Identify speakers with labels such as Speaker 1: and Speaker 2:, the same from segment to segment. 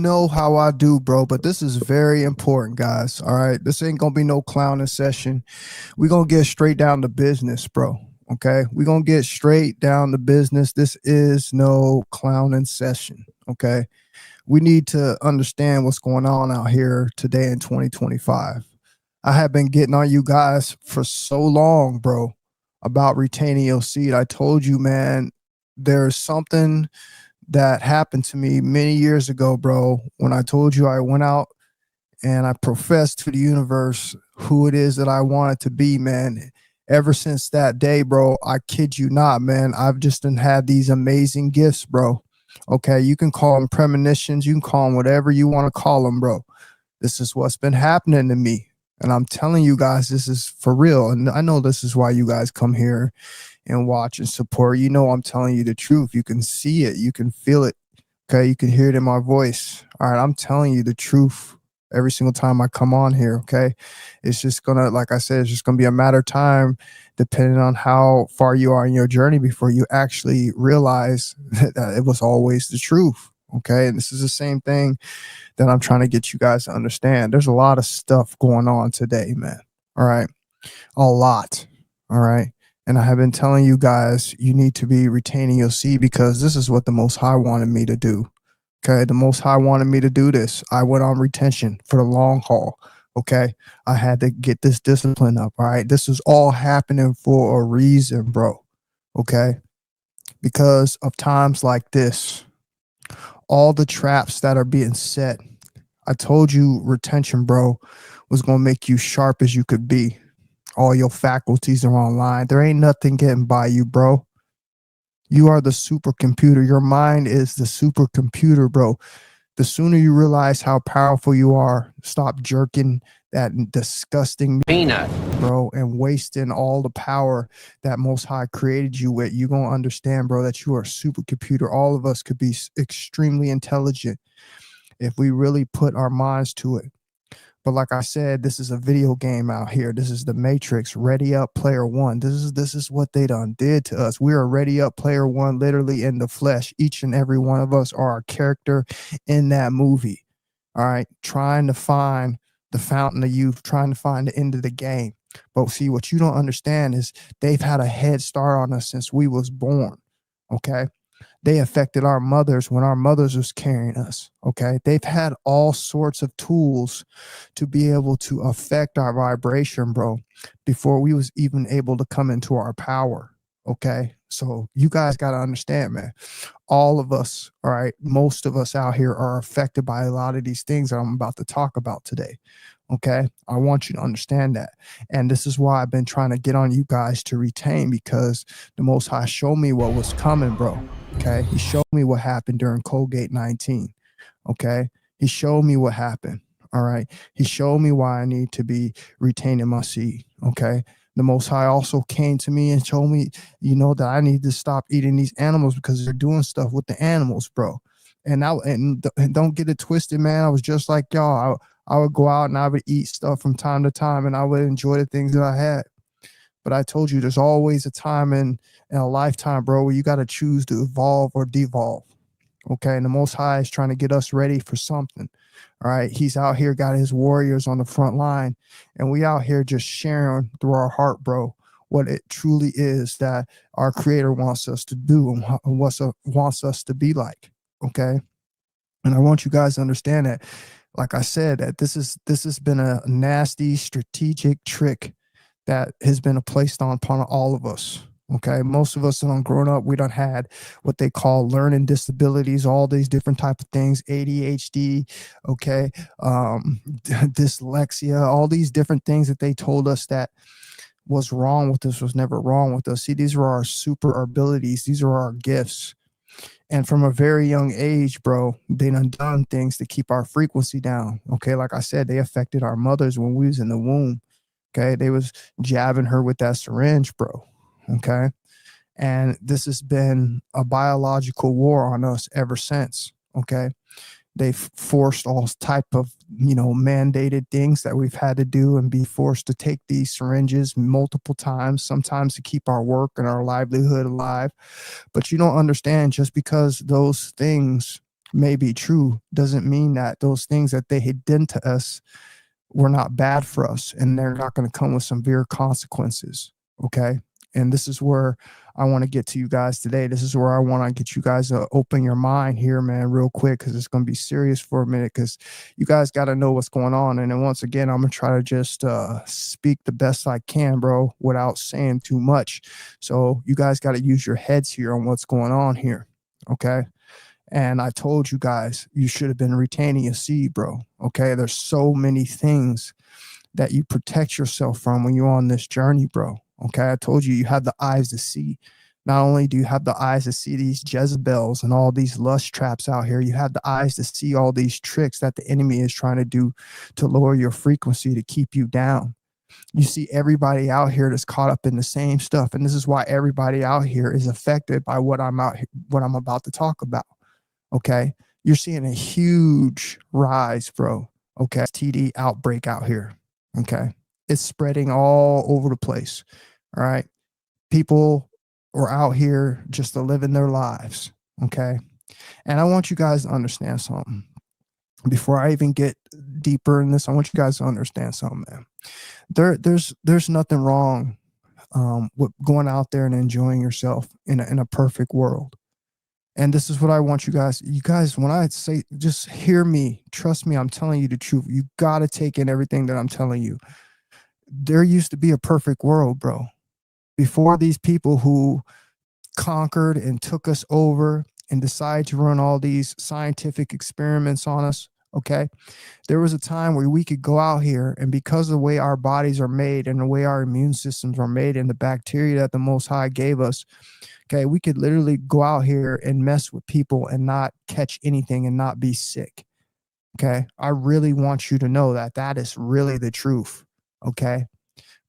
Speaker 1: know how I do, bro, but this is very important, guys. All right. This ain't going to be no clowning session. We're going to get straight down to business, bro. Okay. We're going to get straight down to business. This is no clowning session. Okay. We need to understand what's going on out here today in 2025. I have been getting on you guys for so long, bro, about retaining your seed. I told you, man, there's something that happened to me many years ago, bro, when I told you I went out and I professed to the universe who it is that I wanted to be, man. Ever since that day, bro, I kid you not, man, I've just had these amazing gifts, bro. Okay, you can call them premonitions, you can call them whatever you want to call them, bro. This is what's been happening to me. And I'm telling you guys, this is for real. And I know this is why you guys come here and watch and support. You know I'm telling you the truth. You can see it. You can feel it. Okay, you can hear it in my voice. All right, I'm telling you the truth every single time I come on here, okay? It's just gonna, like I said, it's just gonna be a matter of time, depending on how far you are in your journey before you actually realize that it was always the truth, okay? And this is the same thing that I'm trying to get you guys to understand. There's a lot of stuff going on today, man. All right, a lot. All right. And I have been telling you guys, you need to be retaining your seed because this is what the Most High wanted me to do. Okay. The Most High wanted me to do this. I went on retention for the long haul. Okay. I had to get this discipline up. All right. This is all happening for a reason, bro. Okay. Because of times like this, all the traps that are being set. I told you retention, bro, was going to make you sharp as you could be. All your faculties are online. There ain't nothing getting by you, bro. You are the supercomputer. Your mind is the supercomputer, bro. The sooner you realize how powerful you are, stop jerking that disgusting peanut, bro, and wasting all the power that Most High created you with. You're going to understand, bro, that you are a supercomputer. All of us could be extremely intelligent if we really put our minds to it. But like I said, this is a video game out here. This is the Matrix. Ready up, player one. This is what they done did to us. We are ready up, player one, literally in the flesh. Each and every one of us are a character in that movie. All right, trying to find the fountain of youth, trying to find the end of the game. But see, what you don't understand is they've had a head start on us since we was born. Okay. They affected our mothers when our mothers was carrying us. Okay. They've had all sorts of tools to be able to affect our vibration, bro, before we was even able to come into our power. Okay. So you guys got to understand, man, all of us, all right, most of us out here are affected by a lot of these things that I'm about to talk about today. Okay. I want you to understand that. And this is why I've been trying to get on you guys to retain, because the Most High showed me what was coming, bro. Okay. He showed me what happened during Colgate 19. Okay. He showed me what happened. All right. He showed me why I need to be retaining my seed. Okay. The Most High also came to me and told me, you know, that I need to stop eating these animals because they're doing stuff with the animals, bro. And don't get it twisted, man. I was just like y'all. I would go out and I would eat stuff from time to time and I would enjoy the things that I had. But I told you there's always a time in a lifetime, bro, where you got to choose to evolve or devolve. Okay. And the Most High is trying to get us ready for something. All right. He's out here, got his warriors on the front line. And we out here just sharing through our heart, bro, what it truly is that our Creator wants us to do and wants us to be like. Okay. And I want you guys to understand that, like I said, that this has been a nasty strategic trick that has been placed upon all of us. Okay. Most of us that done grown up, we done had what they call learning disabilities, all these different type of things, ADHD, okay, dyslexia, all these different things that they told us that was wrong with us was never wrong with us. See, these are our super abilities. These are our gifts. And from a very young age, bro, they done things to keep our frequency down. Okay. Like I said, they affected our mothers when we was in the womb. Okay. They was jabbing her with that syringe, bro. Okay. And this has been a biological war on us ever since. Okay. They've forced all type of, mandated things that we've had to do and be forced to take these syringes multiple times, sometimes to keep our work and our livelihood alive. But you don't understand, just because those things may be true doesn't mean that those things that they had done to us were not bad for us, and they're not going to come with severe consequences. Okay. And this is where I want to get to you guys today. This is where I want to get you guys to open your mind here, man, real quick, because it's going to be serious for a minute, because you guys got to know what's going on. And then once again, I'm going to try to just speak the best I can, bro, without saying too much. So you guys got to use your heads here on what's going on here. Okay. And I told you guys, you should have been retaining your seed, bro. Okay. There's so many things that you protect yourself from when you're on this journey, bro. Okay. I told you, you have the eyes to see. Not only do you have the eyes to see these Jezebels and all these lust traps out here, you have the eyes to see all these tricks that the enemy is trying to do to lower your frequency, to keep you down. You see everybody out here that's caught up in the same stuff. And this is why everybody out here is affected by what I'm about to talk about. Okay. You're seeing a huge rise, bro. Okay. STD outbreak out here. Okay. It's spreading all over the place. All right. People are out here just to living their lives. Okay. And I want you guys to understand something. Before I even get deeper in this, I want you guys to understand something, man. There's nothing wrong with going out there and enjoying yourself in a perfect world. And this is what I want you guys, when I say, just hear me, trust me, I'm telling you the truth. You got to take in everything that I'm telling you. There used to be a perfect world, bro. Before these people who conquered and took us over and decided to run all these scientific experiments on us, okay? There was a time where we could go out here, and because of the way our bodies are made and the way our immune systems are made and the bacteria that the Most High gave us, okay, we could literally go out here and mess with people and not catch anything and not be sick. Okay. I really want you to know that that is really the truth. Okay.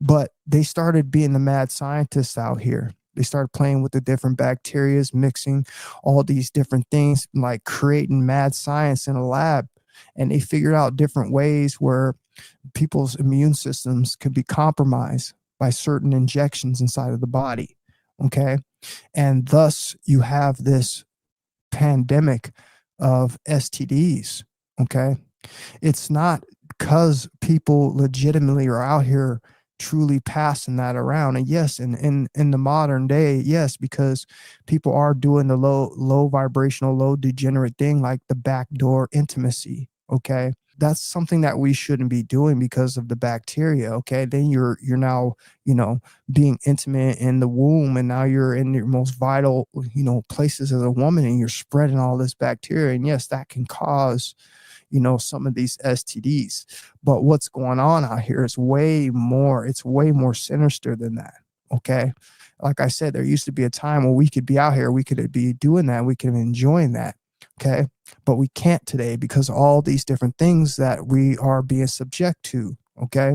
Speaker 1: But they started being the mad scientists out here. They started playing with the different bacterias, mixing all these different things, like creating mad science in a lab. And they figured out different ways where people's immune systems could be compromised by certain injections inside of the body. Okay. And thus you have this pandemic of STDs. Okay. It's not because people legitimately are out here truly passing that around. And yes, in the modern day, yes, because people are doing the low vibrational, low degenerate thing, like the backdoor intimacy. Okay. That's something that we shouldn't be doing because of the bacteria. Okay. Then you're now, being intimate in the womb, and now you're in your most vital, places as a woman, and you're spreading all this bacteria. And yes, that can cause, some of these STDs. But what's going on out here is way more sinister than that. Okay. Like I said, there used to be a time where we could be out here, we could be doing that, we could be enjoying that. Okay. But we can't today because of all these different things that we are being subject to. Okay.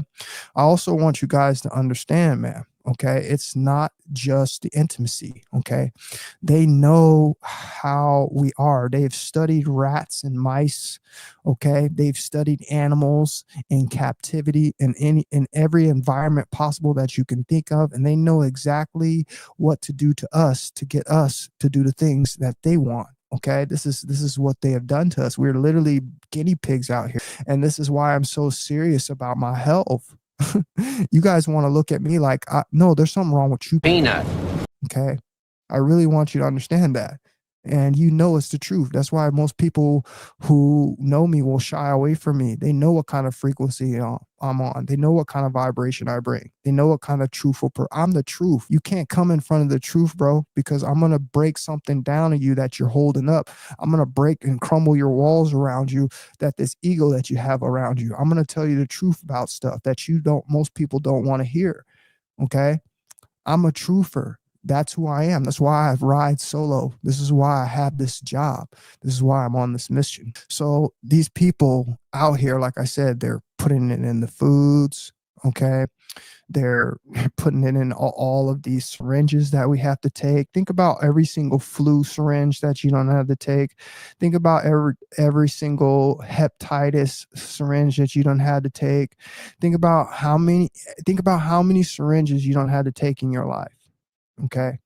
Speaker 1: I also want you guys to understand, man. Okay. It's not just the intimacy. Okay. They know how we are. They've studied rats and mice. Okay. They've studied animals in captivity in every environment possible that you can think of. And they know exactly what to do to us to get us to do the things that they want. Okay, this is what they have done to us. We're literally guinea pigs out here. And this is why I'm so serious about my health. You guys want to look at me like, no, there's something wrong with you. Peanut. Okay, I really want you to understand that. And it's the truth. That's why most people who know me will shy away from me. They know what kind of frequency I'm on. They know what kind of vibration I bring. They know what kind of truthful I'm the truth. You can't come in front of the truth, bro, because I'm going to break something down in you that you're holding up. I'm going to break and crumble your walls around you, that this ego that you have around you. I'm going to tell you the truth about stuff that most people don't want to hear. Okay. I'm a truther. That's who I am. That's why I ride solo. This is why I have this job. This is why I'm on this mission. So these people out here, like I said, they're putting it in the foods. Okay. They're putting it in all of these syringes that we have to take. Think about every single flu syringe that you don't have to take. Think about every single hepatitis syringe that you don't have to take. Think about how many syringes you don't have to take in your life. Okay.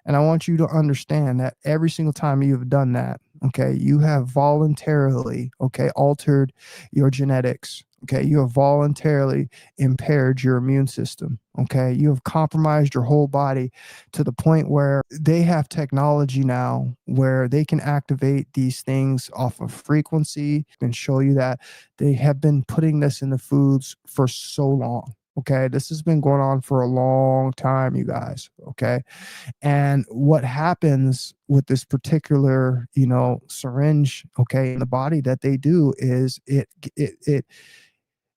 Speaker 1: And I want you to understand that every single time you've done that, Okay, you have voluntarily, okay, altered your genetics. Okay, you have voluntarily impaired your immune system. Okay, you have compromised your whole body to the point where they have technology now where they can activate these things off of frequency and show you that they have been putting this in the foods for so long. Okay, this has been going on for a long time, you guys. Okay, and what happens with this particular, syringe, okay, in the body that they do is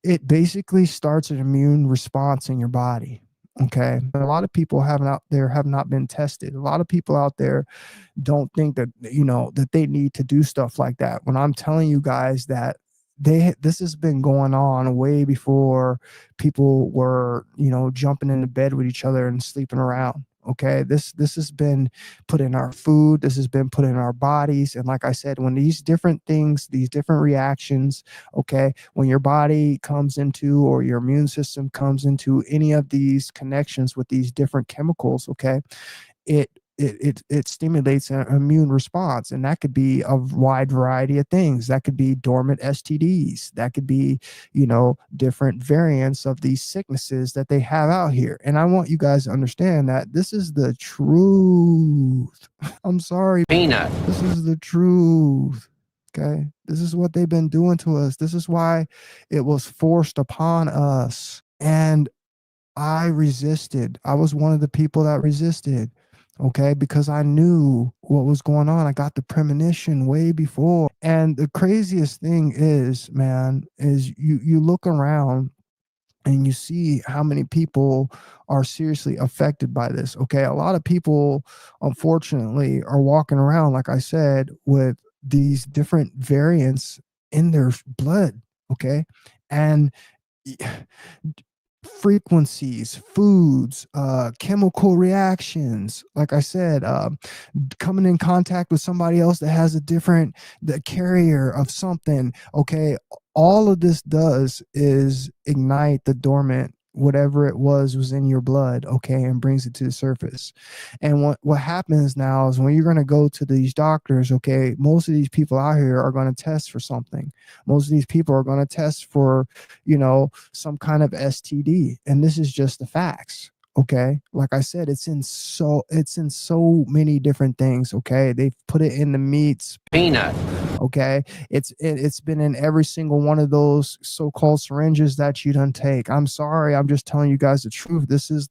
Speaker 1: it basically starts an immune response in your body. Okay. A lot of people have not been tested. A lot of people out there don't think that that they need to do stuff like that, when I'm telling you guys that this has been going on way before people were jumping into bed with each other and sleeping around. Okay, this has been put in our food, this has been put in our bodies, and like I said, when these different things, these different reactions, okay, when your body comes into, or your immune system comes into any of these connections with these different chemicals, okay, it it stimulates an immune response, and that could be a wide variety of things. That could be dormant STDs, that could be different variants of these sicknesses that they have out here. And I want you guys to understand that this is the truth. I'm sorry,
Speaker 2: Peanut.
Speaker 1: this is the truth. Okay, this is what they've been doing to us. This is why it was forced upon us. And I resisted. I was one of the people that resisted. Okay, because I knew what was going on. I got the premonition way before. And the craziest thing is, man, is you look around and you see how many people are seriously affected by this. Okay, a lot of people, unfortunately, are walking around, like I said, with these different variants in their blood. Okay, and frequencies, foods, chemical reactions, like I said, coming in contact with somebody else that has the carrier of something. Okay, all of this does is ignite the dormant whatever it was in your blood, okay, and brings it to the surface. And what happens now is, when you're going to go to these doctors, okay, most of these people out here are going to test for something. Most of these people are going to test for some kind of STD, and this is just the facts. Okay, like I said, it's in so many different things. Okay, they've put it in the meats.
Speaker 2: Peanut.
Speaker 1: Okay, it's been in every single one of those so-called syringes that you don't take. I'm sorry, I'm just telling you guys the truth. This is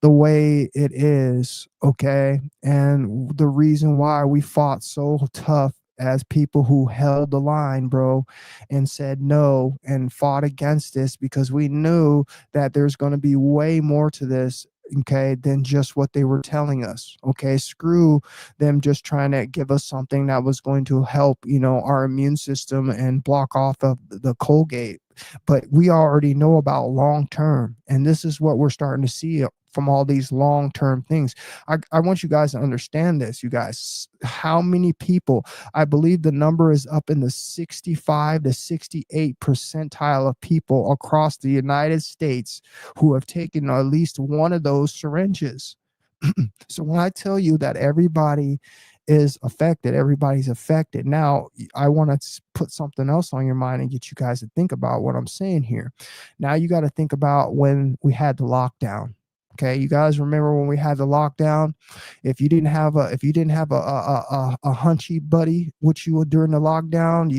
Speaker 1: the way it is. Okay, and the reason why we fought so tough as people who held the line, bro, and said no and fought against this, because we knew that there's going to be way more to this, okay, than just what they were telling us. Okay, screw them just trying to give us something that was going to help our immune system and block off of the Colgate. But we already know about long term, and this is what we're starting to see from all these long term things. I want you guys to understand this, you guys. How many people, I believe the number is up in the 65 to 68 percentile of people across the United States who have taken at least one of those syringes. So when I tell you that everybody is affected, everybody's affected. Now, I want to put something else on your mind and get you guys to think about what I'm saying here. Now, you got to think about when we had the lockdown. Okay, you guys remember when we had the lockdown? If you didn't have a hunchy buddy with you during the lockdown,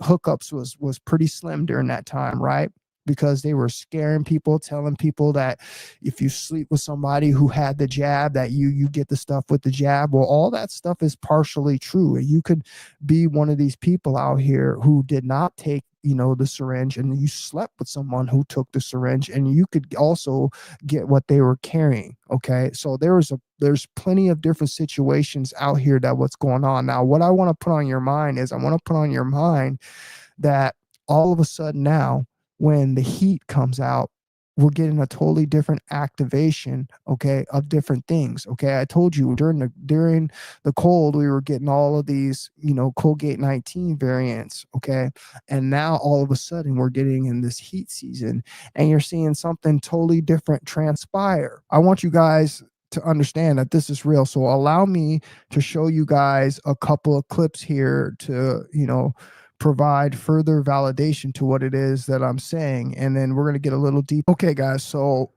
Speaker 1: hookups was pretty slim during that time, right? Because they were scaring people, telling people that if you sleep with somebody who had the jab, that you get the stuff with the jab. Well, all that stuff is partially true. And you could be one of these people out here who did not take the syringe, and you slept with someone who took the syringe, and you could also get what they were carrying. Okay, so there's plenty of different situations out here that what's going on. Now, what I want to put on your mind is, I want to put on your mind that all of a sudden now, when the heat comes out, we're getting a totally different activation, okay, of different things. Okay, I told you during the cold, we were getting all of these Colgate 19 variants. Okay, and now all of a sudden we're getting in this heat season, and you're seeing something totally different transpire. I want you guys to understand that this is real. So allow me to show you guys a couple of clips here to, provide further validation to what it is that I'm saying. And then we're going to get a little deep. Okay, guys. So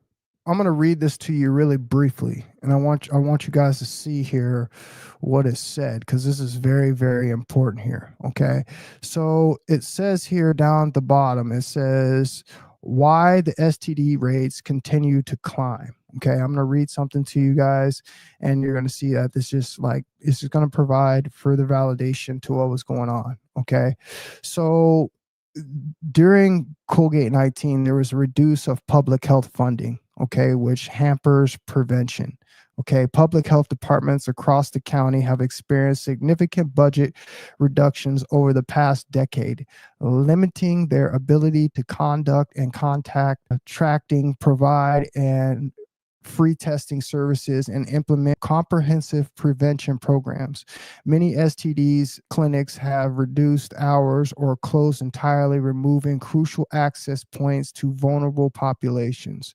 Speaker 1: I'm going to read this to you really briefly. And I want you guys to see here what is said, because this is very, very important here. Okay. So it says here down at the bottom, it says why the STD rates continue to climb. Okay, I'm going to read something to you guys, and you're going to see that this is going to provide further validation to what was going on. Okay, so during Colgate-19, there was a reduce of public health funding, okay, which hampers prevention. Okay, public health departments across the county have experienced significant budget reductions over the past decade, limiting their ability to conduct and contact, attracting, provide, and free testing services and implement comprehensive prevention programs. Many STDs clinics have reduced hours or closed entirely, removing crucial access points to vulnerable populations.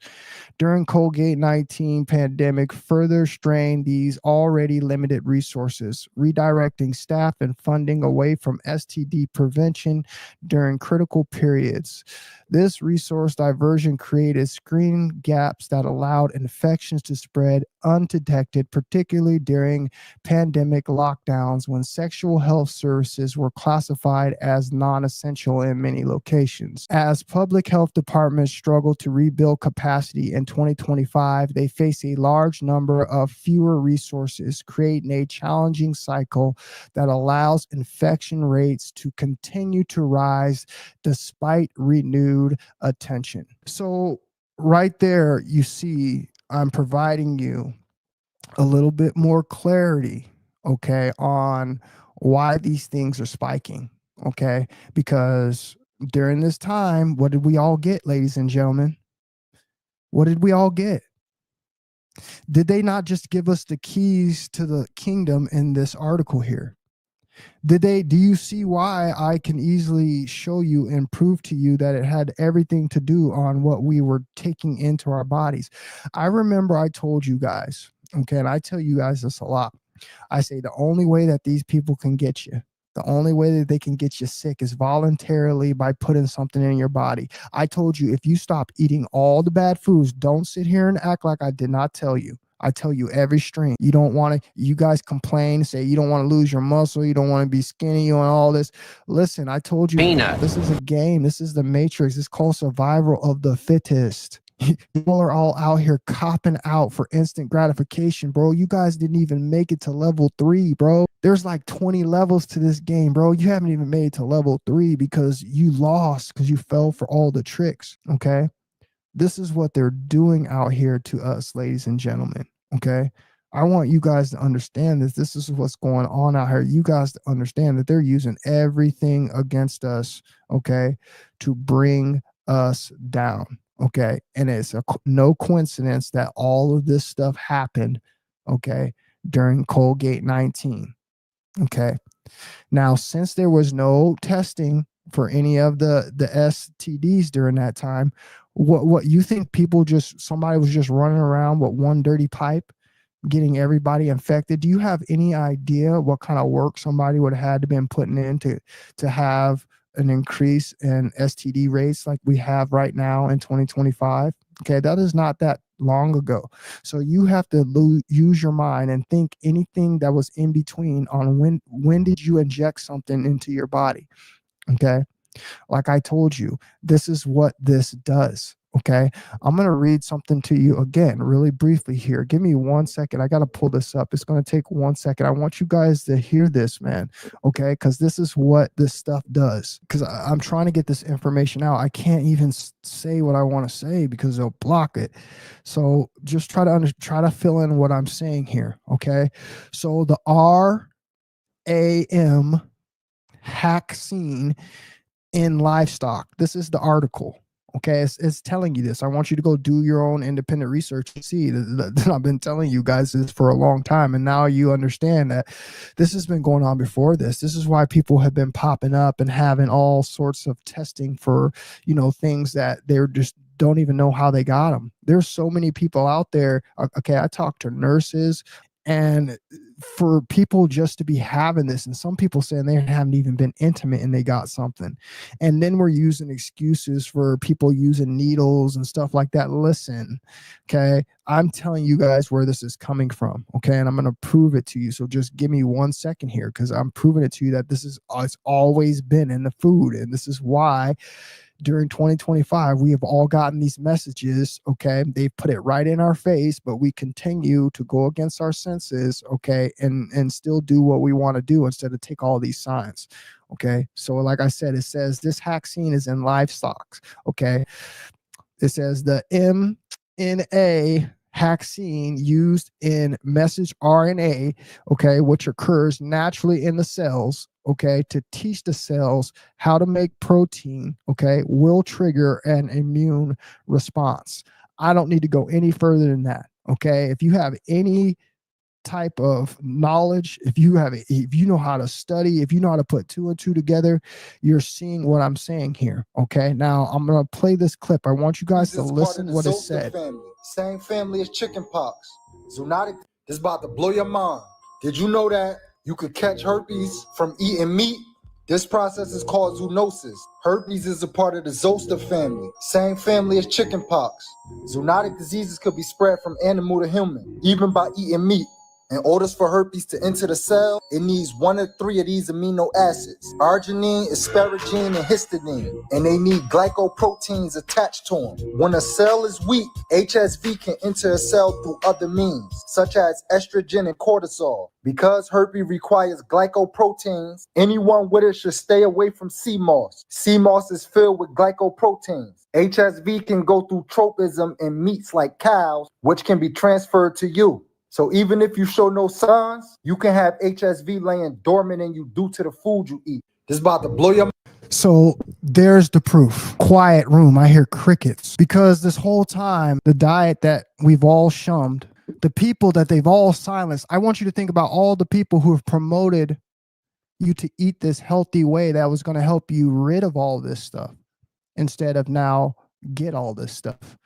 Speaker 1: During Colgate-19 pandemic further strained these already limited resources, redirecting staff and funding away from STD prevention during critical periods. This resource diversion created screening gaps that allowed infections to spread undetected, particularly during pandemic lockdowns when sexual health services were classified as non-essential in many locations. As public health departments struggle to rebuild capacity in 2025, they face a large number of fewer resources, creating a challenging cycle that allows infection rates to continue to rise despite renewed attention. So right there, you see, I'm providing you a little bit more clarity, okay, on why these things are spiking, okay? Because during this time, what did we all get, ladies and gentlemen? What did we all get? Did they not just give us the keys to the kingdom in this article here? Do you see why I can easily show you and prove to you that it had everything to do on what we were taking into our bodies? I remember I told you guys, okay, and I tell you guys this a lot. I say the only way that these people can get you, the only way that they can get you sick is voluntarily by putting something in your body. I told you, if you stop eating all the bad foods, don't sit here and act like I did not tell you. I tell you every stream. You don't want to, you guys complain, say you don't want to lose your muscle, you don't want to be skinny, you want all this. Listen, I told you, this is a game. This is the matrix. It's called survival of the fittest. People are all out here copping out for instant gratification, bro. You guys didn't even make it to level 3, bro. There's like 20 levels to this game, bro. You haven't even made it to level 3 because you lost, because you fell for all the tricks, okay? This is what they're doing out here to us, ladies and gentlemen, okay? I want you guys to understand this. This is what's going on out here. You guys to understand that they're using everything against us, okay, to bring us down, okay? And it's no coincidence that all of this stuff happened, okay, during Colgate-19, okay? Now, since there was no testing for any of the STDs during that time, what you think somebody was just running around with one dirty pipe getting everybody infected? Do you have any idea what kind of work somebody would have had to been putting in to have an increase in STD rates like we have right now in 2025? Okay, that is not that long ago. So you have to use your mind and think anything that was in between on when did you inject something into your body? Okay. Like I told you, this is what this does. Okay. I'm going to read something to you again, really briefly here. Give me 1 second. I got to pull this up. It's going to take 1 second. I want you guys to hear this, man. Okay. Because this is what this stuff does. Because I'm trying to get this information out. I can't even say what I want to say because they'll block it. So just try to fill in what I'm saying here. Okay. So the RAM vaccine in livestock. This is the article. Okay, it's telling you this. I want you to go do your own independent research and see that I've been telling you guys this for a long time, and now you understand that this has been going on before this. This is why people have been popping up and having all sorts of testing for, things that they're just don't even know how they got them. There's so many people out there. Okay, I talk to nurses, and for people just to be having this, and some people saying they haven't even been intimate and they got something, and then we're using excuses for people using needles and stuff like that. Listen, okay, I'm telling you guys where this is coming from, okay, and I'm going to prove it to you. So just give me 1 second here, because I'm proving it to you that this is, it's always been in the food, and this is why during 2025 we have all gotten these messages. Okay, they put it right in our face, but we continue to go against our senses, okay, and still do what we want to do instead of take all these signs. Okay, so like I said, it says this vaccine is in livestock. Okay, it says the mRNA vaccine used in messenger RNA, okay, which occurs naturally in the cells, okay, to teach the cells how to make protein, okay, will trigger an immune response. I don't need to go any further than that, okay? If you have any type of knowledge, if you know how to study, if you know how to put 2 and 2 together, you're seeing what I'm saying here. Okay, now I'm gonna play this clip. I want you guys to listen what it said.
Speaker 2: Family. Same family as chickenpox, zoonotic. This is about to blow your mind. Did you know that you could catch herpes from eating meat? This process is called zoonosis. Herpes is a part of the zoster family, same family as chickenpox. Zoonotic diseases could be spread from animal to human, even by eating meat. In order for herpes to enter the cell, it needs 1 of 3 of these amino acids: arginine, asparagine, and histidine. And they need glycoproteins attached to them. When a cell is weak, HSV can enter a cell through other means, such as estrogen and cortisol. Because herpes requires glycoproteins, anyone with it should stay away from sea moss. Sea moss is filled with glycoproteins. HSV can go through tropism in meats like cows, which can be transferred to you. So even if you show no signs, you can have HSV laying dormant in you due to the food you eat. This is about to blow your mind.
Speaker 1: So there's the proof. Quiet room. I hear crickets, because this whole time, the diet that we've all shunned, the people that they've all silenced, I want you to think about all the people who have promoted you to eat this healthy way that was going to help you rid of all this stuff instead of now get all this stuff.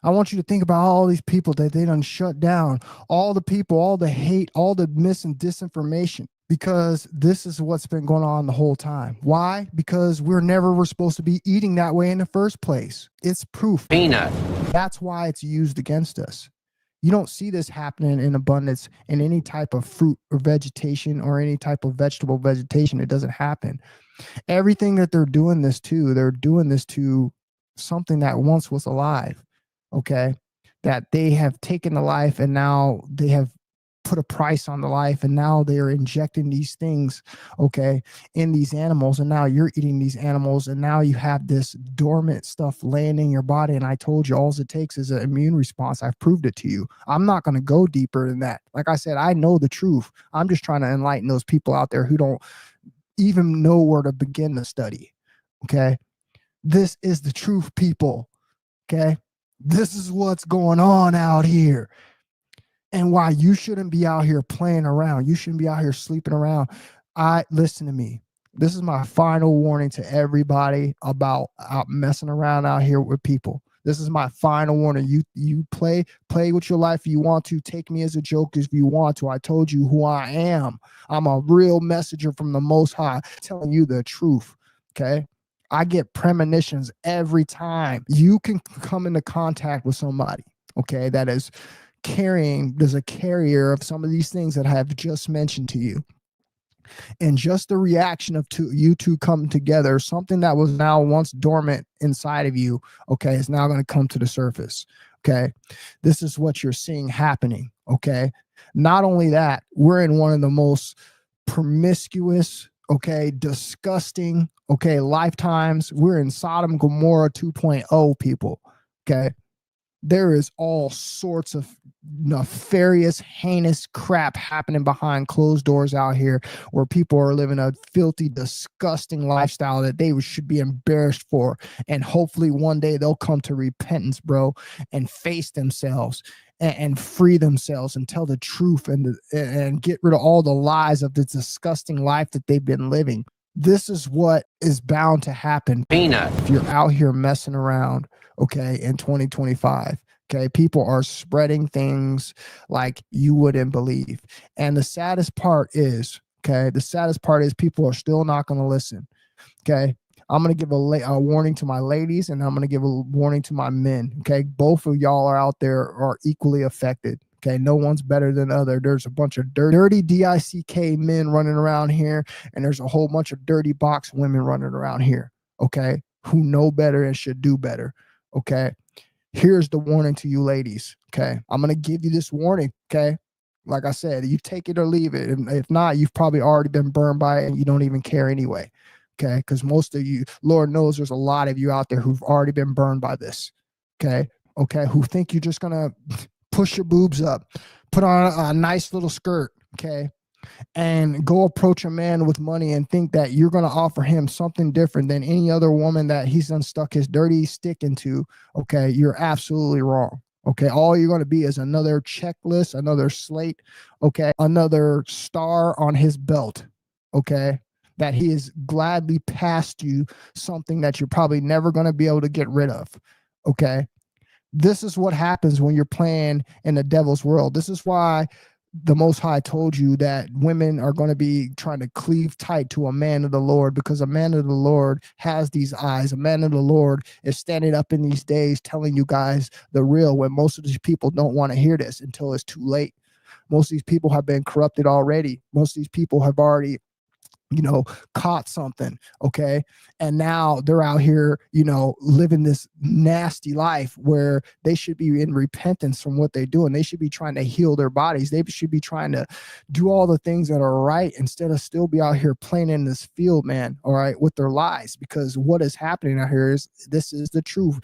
Speaker 1: I want you to think about all these people that they done shut down, all the people, all the hate, all the mis and disinformation, because this is what's been going on the whole time. Why? Because we're never supposed to be eating that way in the first place. It's proof.
Speaker 3: Peanut.
Speaker 1: That's why it's used against us. You don't see this happening in abundance in any type of fruit or vegetation or any type of vegetable vegetation. It doesn't happen. Everything that they're doing this to something that once was alive. Okay, that they have taken the life and now they have put a price on the life, and now they're injecting these things, okay, in these animals, and now you're eating these animals, and now you have this dormant stuff laying in your body. And I told you, all it takes is an immune response. I've proved it to you. I'm not going to go deeper than that. Like I said, I know the truth. I'm just trying to enlighten those people out there who don't even know where to begin to study. Okay, this is the truth, people. Okay, this is what's going on out here, and why you shouldn't be out here playing around. You shouldn't be out here sleeping around. Listen to me. This is my final warning to everybody about messing around out here with people. This is my final warning. You play with your life if you want to. Take me as a joke if you want to. I told you who I am. I'm a real messenger from the Most High, telling you the truth. Okay. I get premonitions every time. You can come into contact with somebody, okay, that is there's a carrier of some of these things that I have just mentioned to you. And just the reaction of you two coming together, something that was now once dormant inside of you, okay, is now going to come to the surface. Okay. This is what you're seeing happening. Okay. Not only that, we're in one of the most promiscuous, okay, disgusting, okay, lifetimes. We're in Sodom Gomorrah 2.0, people. Okay. There is all sorts of nefarious, heinous crap happening behind closed doors out here, where people are living a filthy, disgusting lifestyle that they should be embarrassed for. And hopefully one day they'll come to repentance, bro, and face themselves and free themselves and tell the truth and get rid of all the lies of the disgusting life that they've been living. This is what is bound to happen.
Speaker 3: Peanut.
Speaker 1: If you're out here messing around, okay, in 2025, okay, people are spreading things like you wouldn't believe. And the saddest part is, okay, the saddest part is people are still not going to listen. Okay. I'm going to give a warning to my ladies, and I'm going to give a warning to my men. Okay. Both of y'all are out there are equally affected. Okay. No one's better than the other. There's a bunch of dirty DICK men running around here, and there's a whole bunch of dirty box women running around here. Okay. Who know better and should do better. Okay. Here's the warning to you ladies. Okay. I'm going to give you this warning. Okay. Like I said, you take it or leave it. And if not, you've probably already been burned by it and you don't even care anyway. Okay. Because most of you, Lord knows there's a lot of you out there who've already been burned by this. Okay. Okay. Who think you're just going to push your boobs up, put on a nice little skirt. Okay. And go approach a man with money and think that you're going to offer him something different than any other woman that he's unstuck his dirty stick into. Okay. You're absolutely wrong. Okay. All you're going to be is another checklist, another slate. Okay. Another star on his belt. Okay. That he has gladly passed you something that you're probably never going to be able to get rid of. Okay. This is what happens when you're playing in the devil's world. This is why the Most High told you that women are going to be trying to cleave tight to a man of the Lord, because a man of the Lord has these eyes. A man of the Lord is standing up in these days telling you guys the real, when most of these people don't want to hear this until it's too late. Most of these people have been corrupted already. Most of these people have already, caught something. Okay. And now they're out here, living this nasty life where they should be in repentance from what they do. And they should be trying to heal their bodies. They should be trying to do all the things that are right, instead of still be out here playing in this field, man. All right. With their lies, because what is happening out here is, this is the truth.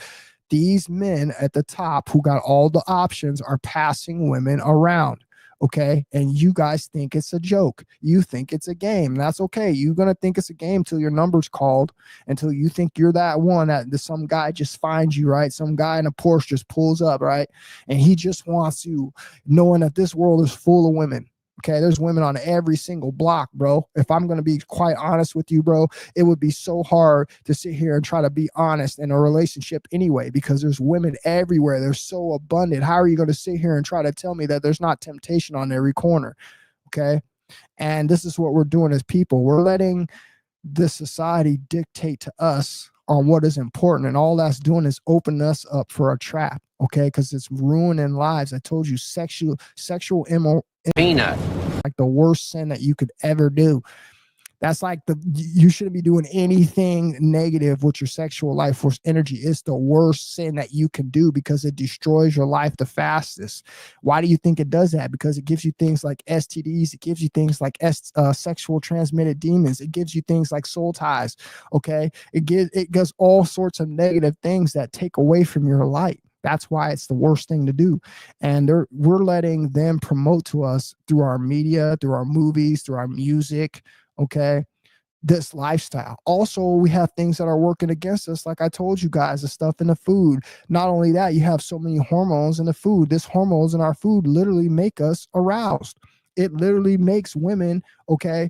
Speaker 1: These men at the top who got all the options are passing women around. Okay. And you guys think it's a joke. You think it's a game. That's okay. You're going to think it's a game till your number's called, until you think you're that one that some guy just finds you, right? Some guy in a Porsche just pulls up, right? And he just wants you, knowing that this world is full of women. Okay, there's women on every single block, bro. If I'm going to be quite honest with you, bro, it would be so hard to sit here and try to be honest in a relationship anyway, because there's women everywhere. They're so abundant. How are you going to sit here and try to tell me that there's not temptation on every corner? Okay, and this is what we're doing as people. We're letting this society dictate to us on what is important, and all that's doing is opening us up for a trap. Okay, because it's ruining lives. I told you, sexual
Speaker 3: Peanut.
Speaker 1: like the worst sin that you could ever do. That's like you shouldn't be doing anything negative with your sexual life force energy. It's the worst sin that you can do, because it destroys your life the fastest. Why do you think it does that? Because it gives you things like STDs. It gives you things like sexual transmitted demons. It gives you things like soul ties. Okay. It does all sorts of negative things that take away from your light. That's why it's the worst thing to do. And we're letting them promote to us through our media, through our movies, through our music. Okay. This lifestyle. Also, we have things that are working against us. Like I told you guys, the stuff in the food. Not only that, you have so many hormones in the food. This hormones in our food literally make us aroused. It literally makes women, okay,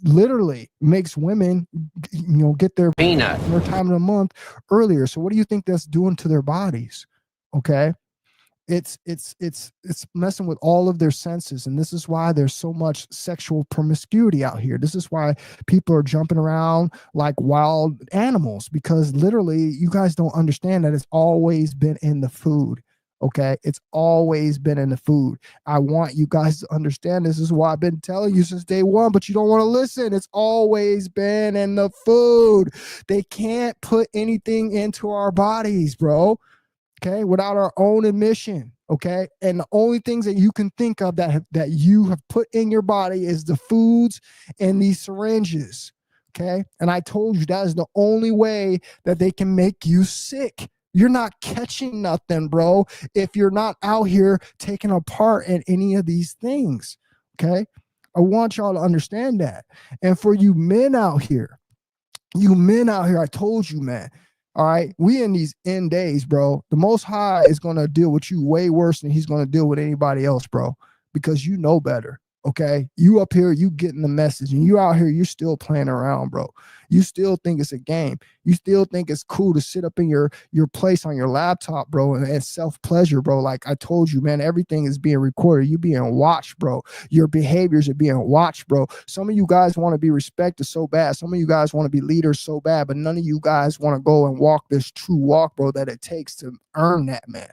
Speaker 1: literally makes women, get their
Speaker 3: Peanut.
Speaker 1: their time of the month earlier. So what do you think that's doing to their bodies? Okay. It's messing with all of their senses. And this is why there's so much sexual promiscuity out here. This is why people are jumping around like wild animals, because literally you guys don't understand that it's always been in the food. Okay. It's always been in the food. I want you guys to understand this is why I've been telling you since day one, but you don't want to listen. It's always been in the food. They can't put anything into our bodies, bro. Okay, without our own admission. Okay, and the only things that you can think of that you have put in your body is the foods and these syringes. Okay, and I told you that is the only way that they can make you sick. You're not catching nothing, bro, if you're not out here taking a part in any of these things. Okay, I want y'all to understand that. And for you men out here, I told you, man. All right. We in these end days, bro. The Most High is going to deal with you way worse than he's going to deal with anybody else, bro, because you know better. Okay, you up here, you getting the message, and you out here, you're still playing around, bro. You still think it's a game. You still think it's cool to sit up in your place on your laptop, bro, and self-pleasure, bro. Like I told you, man, everything is being recorded. You being watched, bro. Your behaviors are being watched, bro. Some of you guys want to be respected so bad. Some of you guys want to be leaders so bad, but none of you guys want to go and walk this true walk, bro, that it takes to earn that, man.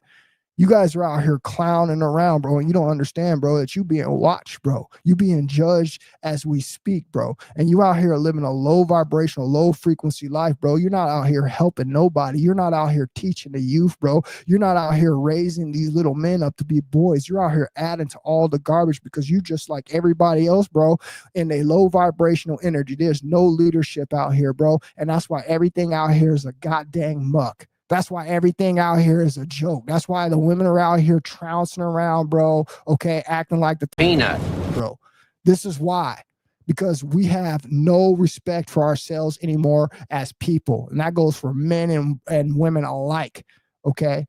Speaker 1: You guys are out here clowning around, bro, and you don't understand, bro, that you being watched, bro. You being judged as we speak, bro. And you out here living a low vibrational, low frequency life, bro. You're not out here helping nobody. You're not out here teaching the youth, bro. You're not out here raising these little men up to be boys. You're out here adding to all the garbage because you just like everybody else, bro, in a low vibrational energy. There's no leadership out here, bro. And that's why everything out here is a goddamn muck. That's why everything out here is a joke. That's why the women are out here trouncing around, bro, okay, acting like the peanut, bro. This is why. Because we have no respect for ourselves anymore as people. And that goes for men and women alike, okay?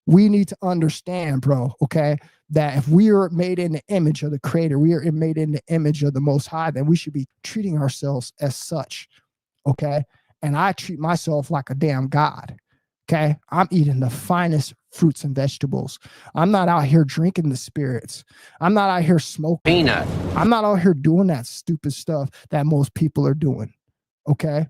Speaker 1: We need to understand, bro, okay, that if we are made in the image of the Creator, we are made in the image of the Most High, then we should be treating ourselves as such, okay? And I treat myself like a damn God. Okay, I'm eating the finest fruits and vegetables. I'm not out here drinking the spirits. I'm not out here smoking peanut. I'm not out here doing that stupid stuff that most people are doing. Okay,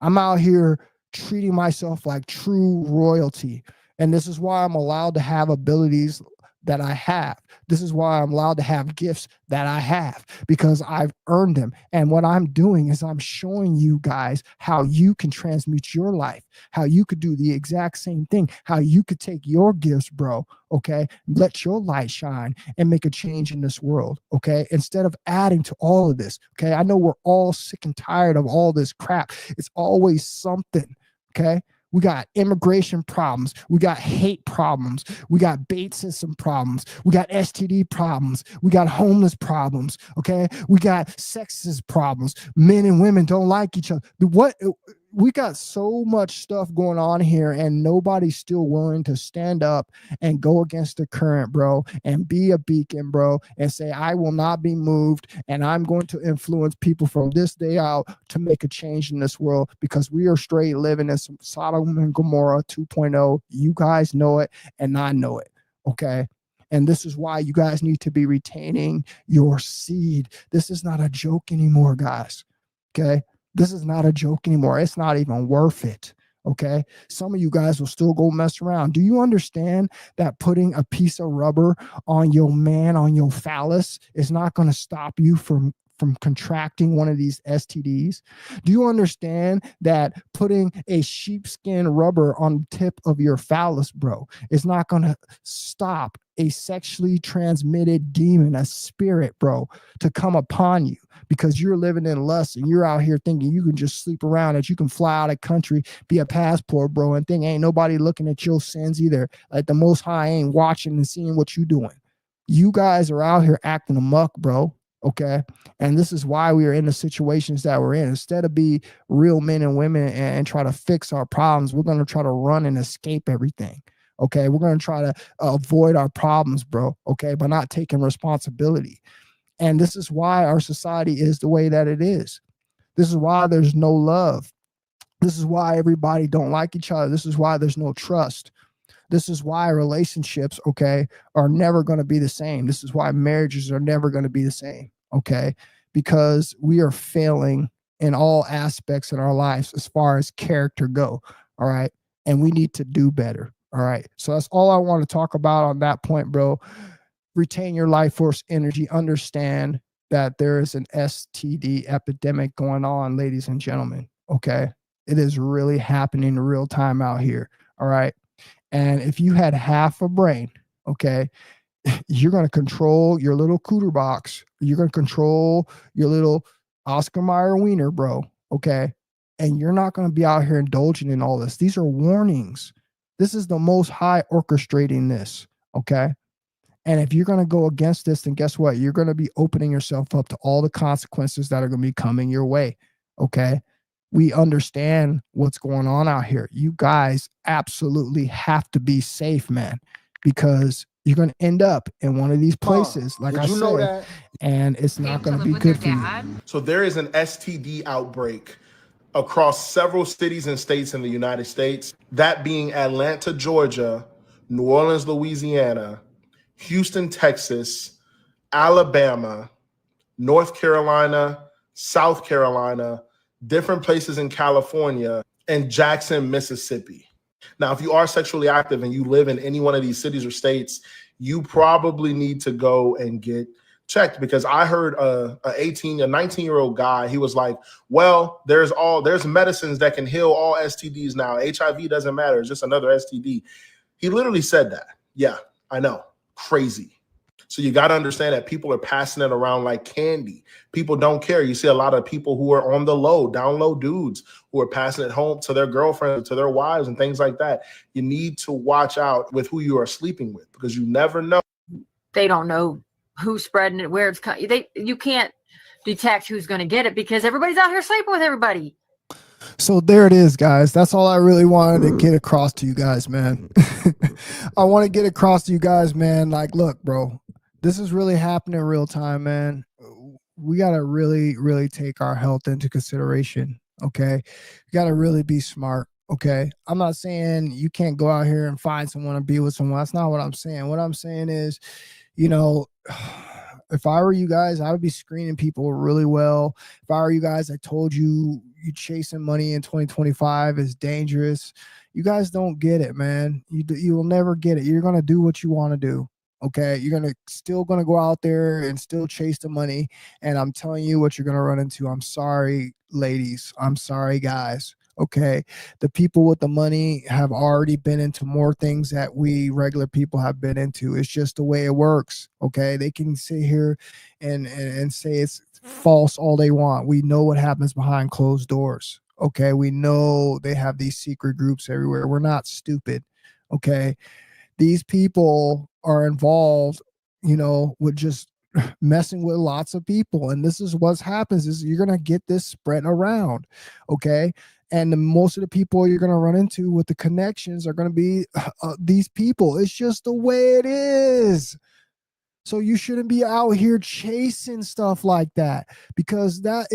Speaker 1: I'm out here treating myself like true royalty. And this is why I'm allowed to have abilities that I have. This is why I'm allowed to have gifts that I have, because I've earned them. And what I'm doing is I'm showing you guys how you can transmute your life, how you could do the exact same thing, how you could take your gifts, bro, okay, let your light shine and make a change in this world, okay, instead of adding to all of this, okay? I know we're all sick and tired of all this crap. It's always something, okay? We got immigration problems. We got hate problems. We got bait system problems. We got STD problems. We got homeless problems. Okay. We got sexist problems. Men and women don't like each other. We got so much stuff going on here, and nobody's still willing to stand up and go against the current, bro, and be a beacon, bro, and say, I will not be moved, and I'm going to influence people from this day out to make a change in this world, because we are straight living in some Sodom and Gomorrah 2.0. You guys know it, and I know it, okay? And this is why you guys need to be retaining your seed. This is not a joke anymore, guys, okay? This is not a joke anymore. It's not even worth it. Okay. Some of you guys will still go mess around. Do you understand that putting a piece of rubber on your man, on your phallus, is not going to stop you from contracting one of these STDs? Do you understand that putting a sheepskin rubber on the tip of your phallus, bro, is not going to stop a sexually transmitted demon, a spirit, bro, to come upon you, because you're living in lust and you're out here thinking you can just sleep around, that you can fly out of country, be a passport, bro, and think ain't nobody looking at your sins either. Like the Most High ain't watching and seeing what you doing. You guys are out here acting amok, bro. Okay. And this is why we are in the situations that we're in. Instead of be real men and women and try to fix our problems, we're going to try to run and escape everything. Okay. We're going to try to avoid our problems, bro. Okay. By not taking responsibility. And this is why our society is the way that it is. This is why there's no love. This is why everybody don't like each other. This is why there's no trust. This is why relationships, okay, are never going to be the same. This is why marriages are never going to be the same, okay, because we are failing in all aspects in our lives as far as character go, all right, and we need to do better, all right. So that's all I want to talk about on that point, bro. Retain your life force energy. Understand that there is an STD epidemic going on, ladies and gentlemen, okay? It is really happening in real time out here, all right? And if you had half a brain, okay, you're going to control your little cooter box. You're going to control your little Oscar Mayer wiener, bro, okay? And you're not going to be out here indulging in all this. These are warnings. This is the Most High orchestrating this, okay? And if you're going to go against this, then guess what? You're going to be opening yourself up to all the consequences that are going to be coming your way, okay? We understand what's going on out here. You guys absolutely have to be safe, man, because you're going to end up in one of these places, like
Speaker 2: Did
Speaker 1: I
Speaker 2: you know
Speaker 1: said,
Speaker 2: that?
Speaker 1: and it's not going to be good for you.
Speaker 4: So there is an STD outbreak across several cities and states in the United States, that being Atlanta, Georgia, New Orleans, Louisiana, Houston, Texas, Alabama, North Carolina, South Carolina, different places in California, and Jackson, Mississippi. Now, if you are sexually active and you live in any one of these cities or states, you probably need to go and get checked, because I heard a 19-year-old guy, he was like, well, there's medicines that can heal all STDs now. HIV doesn't matter. It's just another STD. He literally said that. Yeah, I know. Crazy. So you got to understand that people are passing it around like candy. People don't care. You see a lot of people who are on the low, down low dudes who are passing it home to their girlfriends, to their wives and things like that. You need to watch out with who you are sleeping with, because you never know.
Speaker 5: They don't know who's spreading it, where it's coming. You can't detect who's going to get it because everybody's out here sleeping with everybody.
Speaker 1: So there it is, guys. That's all I really wanted to get across to you guys, man. I want to get across to you guys, man. Like, look, bro, this is really happening in real time, man. We got to really, really take our health into consideration. Okay. You got to really be smart. Okay. I'm not saying you can't go out here and find someone and be with someone. That's not what I'm saying. What I'm saying is, you know, if I were you guys, I would be screening people really well. If I were you guys, I told you, you chasing money in 2025 is dangerous. You guys don't get it, man. You will never get it. You're going to do what you want to do. Okay. You're still going to go out there and still chase the money. And I'm telling you what you're going to run into. I'm sorry, ladies. I'm sorry, guys. Okay. The people with the money have already been into more things that we regular people have been into. It's just the way it works. Okay. They can sit here and say it's false all they want. We know what happens behind closed doors. Okay. We know they have these secret groups everywhere. We're not stupid. Okay. These people are involved, you know, with just messing with lots of people. And this is what happens is you're going to get this spread around. Okay. And most of the people you're going to run into with the connections are going to be these people. It's just the way it is. So you shouldn't be out here chasing stuff like that, because that's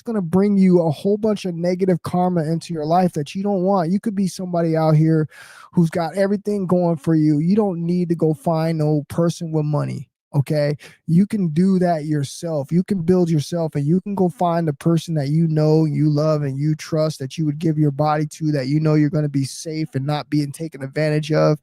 Speaker 1: going to bring you a whole bunch of negative karma into your life that you don't want. You could be somebody out here who's got everything going for you. You don't need to go find no person with money. Okay. You can do that yourself. You can build yourself, and you can go find the person that you know, you love, and you trust, that you would give your body to, that you know you're going to be safe and not being taken advantage of.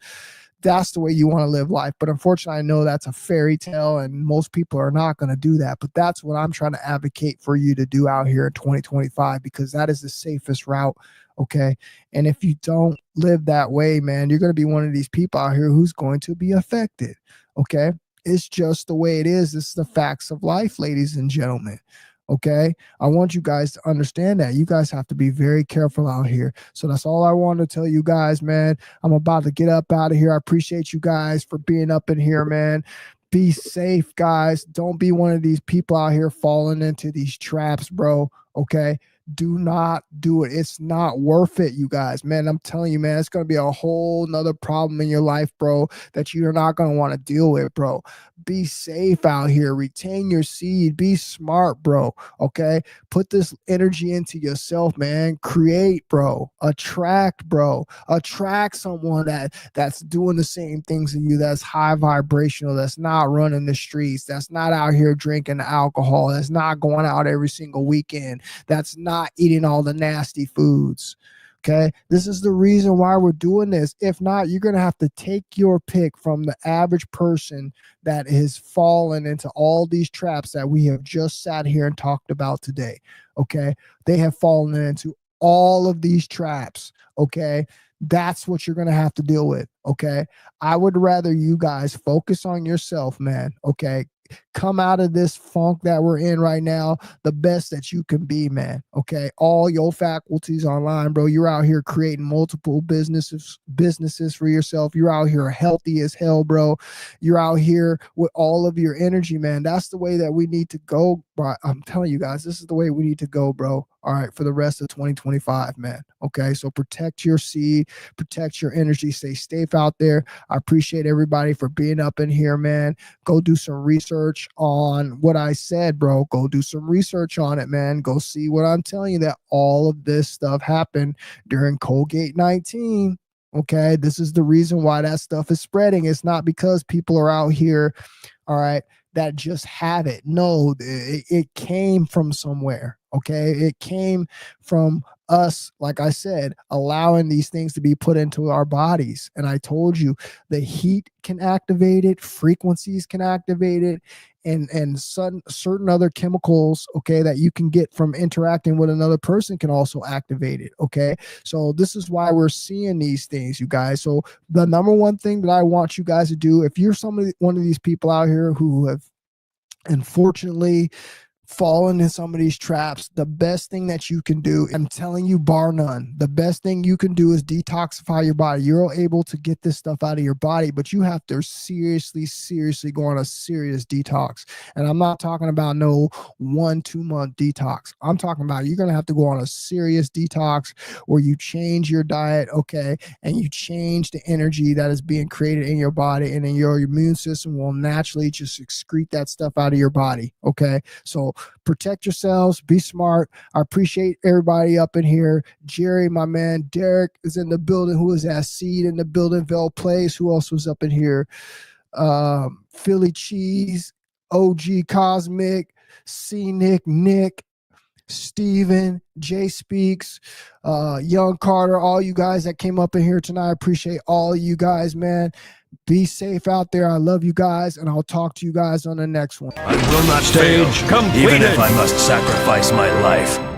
Speaker 1: That's the way you want to live life. But unfortunately, I know that's a fairy tale and most people are not going to do that. But that's what I'm trying to advocate for you to do out here in 2025, because that is the safest route. Okay. And if you don't live that way, man, you're going to be one of these people out here who's going to be affected. Okay. It's just the way it is. This is the facts of life, ladies and gentlemen. Okay. I want you guys to understand that. You guys have to be very careful out here. So that's all I want to tell you guys, man. I'm about to get up out of here. I appreciate you guys for being up in here, man. Be safe, guys. Don't be one of these people out here falling into these traps, bro. Okay. Do not do it. It's not worth it, you guys, man. I'm telling you, man, it's going to be a whole nother problem in your life, bro, that you're not going to want to deal with, bro. Be safe out here. Retain your seed. Be smart, bro. Okay. Put this energy into yourself, man. Create, bro. Attract, bro. Attract someone that's doing the same things as you, that's high vibrational, that's not running the streets, that's not out here drinking alcohol, that's not going out every single weekend, that's not eating all the nasty foods. Okay. This is the reason why we're doing this. If not, you're going to have to take your pick from the average person that has fallen into all these traps that we have just sat here and talked about today. Okay. They have fallen into all of these traps. Okay. That's what you're going to have to deal with. Okay. I would rather you guys focus on yourself, man. Okay. Come out of this funk that we're in right now the best that you can be, man. Okay. All your faculties online, bro. You're out here creating multiple businesses for yourself. You're out here healthy as hell, bro. You're out here with all of your energy, man. That's the way that we need to go, bro. I'm telling you guys, this is the way we need to go, bro. all right, for the rest of 2025, man. Okay, so protect your seed, protect your energy, stay safe out there. I appreciate everybody for being up in here, man. Go do some research on what I said, bro. Go do some research on it, man. Go see what I'm telling you, that all of this stuff happened during Colgate 19. Okay, this is the reason why that stuff is spreading. It's not because people are out here, all right, that just have it. No, it came from somewhere. Okay, it came from us, like I said, allowing these things to be put into our bodies. And I told you the heat can activate it, frequencies can activate it, and certain other chemicals, okay, that you can get from interacting with another person can also activate it. Okay, so this is why we're seeing these things, you guys. So the number one thing that I want you guys to do, if you're one of these people out here who have unfortunately fallen in some of these traps, the best thing that you can do, I'm telling you, bar none, the best thing you can do is detoxify your body. You're able to get this stuff out of your body, but you have to seriously go on a serious detox. And I'm not talking about no 1-2 month detox. I'm talking about you're going to have to go on a serious detox where you change your diet, okay, and you change the energy that is being created in your body, and then your immune system will naturally just excrete that stuff out of your body, okay? So protect yourselves, be smart. I appreciate everybody up in here. Jerry, my man, Derek is in the building. Who is that? Seed in the building. Vel Place. Who else was up in here? Philly Cheese, OG Cosmic, C Nick, Steven, Jay Speaks, Young Carter, all you guys that came up in here tonight. I appreciate all of you guys, man. Be safe out there. I love you guys, and I'll talk to you guys on the next one.
Speaker 6: I will not fail, even if I must sacrifice my life.